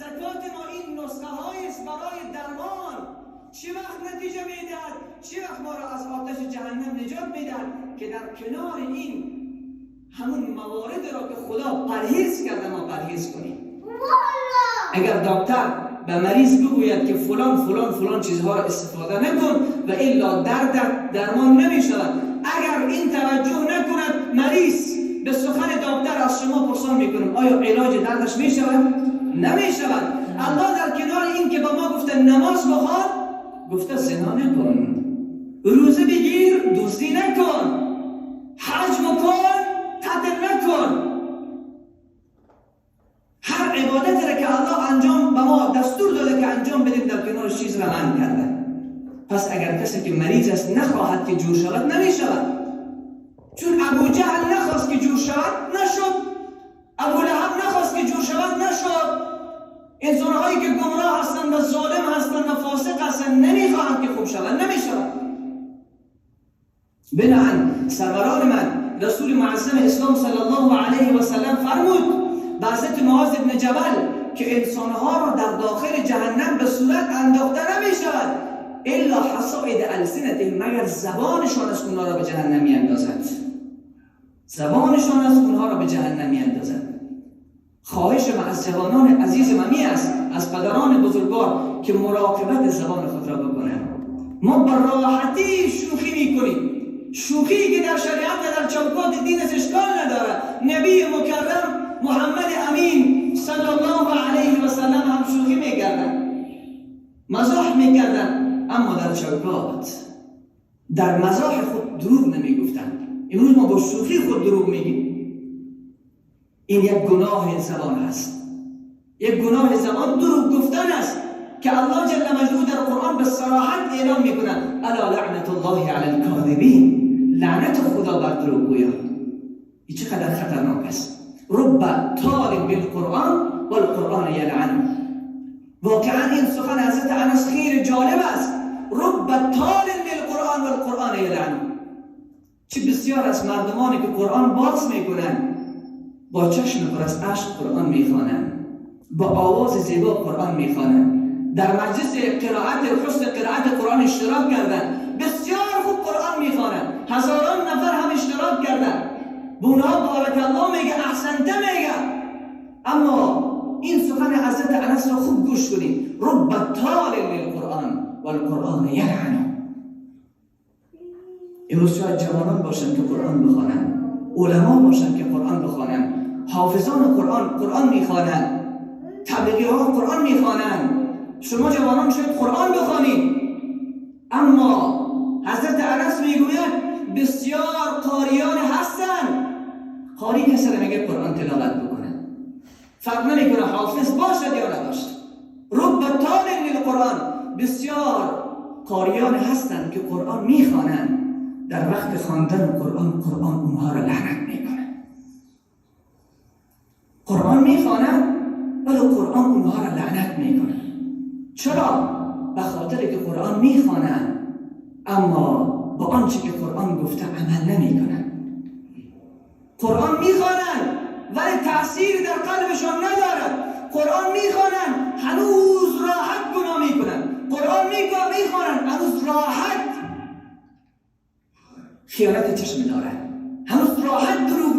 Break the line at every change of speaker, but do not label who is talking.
زکات ما این نسخه های است برای درمان. چه وقت نتیجه میدهد؟ چه وقت ما را از آتش جهنم نجات میدهد؟ که در کنار این همون موارد را که خدا پرهیز کرده ما پرهیز کنیم. اگر دکتر به مریض بگوید که فلان چیزها را استفاده نکن و الا درد درمان نمی شود، اگر این توجه نکند مریض به سخن دکتر، از شما پرسان میکنم آیا علاج دردش می شود؟ نمی شود. الله در کنار این که به ما گفته نماز بخوان، گفته زنا نکن، روزه بگیر، دزدی نکن، حج بکن، قتل نکن. هر عبادت را که الله انجام به ما دستور داده که انجام بدیم، در کنارش چیز را منع کرده. پس اگر کسی که مریض است نخواهد که جور شود، نمی شود. چون ابو جهل نخواست که جور شود، نشد. ابو لهب نخواست که جور شود، نشد. انسانهایی که گمراه هستند و ظالم هستند و فاسق هستند نمیخواهند که خوب شود، نمی شود. بنابراین سروران من رسول معظم اسلام صلی الله علیه و سلم فرمود به حضرت معاذ بن جبل که انسانها را در داخل جهنم به صورت انداخته نمی شود الا حصائد السنتهم، مگر زبانشان از اونها را به جهنم می اندازد. زبانشان از اونها را به جهنم می اندازد. خواهش من از جوانان عزیز من است، از پدران بزرگوار، که مراقبت زبان خود را بکنند. ما با راحتی شوخی میکنیم، شوخی که در شریعت و در چوکات دین اشکال نداره. نبی مکرم محمد امین صلی الله علیه و سلم هم شوخی میکردن، مزاح میکردن، اما در چوکات در مزاح خود دروغ نمیگفتن. امروز ما با شوخی خود دروغ میگیم. این یک گناه زبان است، یک گناه زبان دروغ گفتن است که الله جل مجلاله در قرآن به صراحت اعلام میکنه الا لعنت الله علی الکاذبین، لعنت خدا بر دروغگویان. این چقدر خطرناک است. رب طالب بالقرآن والقرآن یلعنه. واقعا این سخن حضرت انس خیلی جالب است. رب طالب بالقرآن والقرآن یلعنه. چه بسیار از مردمانی که قرآن باز میکنن، با چشم پر از اشک قرآن میخوانند، با آواز زیبا قرآن میخوانند، در مجلس قرائت حسن قرائت قرآن اشتراک کردن، بسیار خوب قرآن میخوانند، هزاران نفر هم اشتراک کردن، به اونها بارک الله میگه، احسنته میگه. اما این سخن حضرت انس را خوب گوش کنید. رب طالب للقرآن والقرآن یلعنه. امروز شاید جوانان باشند که قرآن بخوانند، علما باشند که قرآن بخوانند، حافظان قرآن میخوانند، تبلیغی ها قرآن میخوانند. شما جوانان شاید قرآن بخوانید، اما حضرت انس میگوید بسیار قاریان هستند. قاری کسی را میگه قرآن تلاوت بکنه، فرق نمیکنه حافظ باشد یا نباشد. رب طالب للقرآن، بسیار قاریان هستند که قرآن میخوانند، در وقت خواندن قرآن اونها را لعنت میکنه. قرآن میخوانند ولی قرآن اونها را لعنت میکنه. چرا؟ به خاطر که قرآن میخوانند اما با آنچه که قرآن گفته عمل نمیکنند. قرآن میخوانند ولی تأثیر در قلبشان ندارد. قرآن میخوانند هنوز راحت گناه میکنند. قرآن میخوانند هنوز راحت خیانت چشم دارند، هنوز راحت دروغ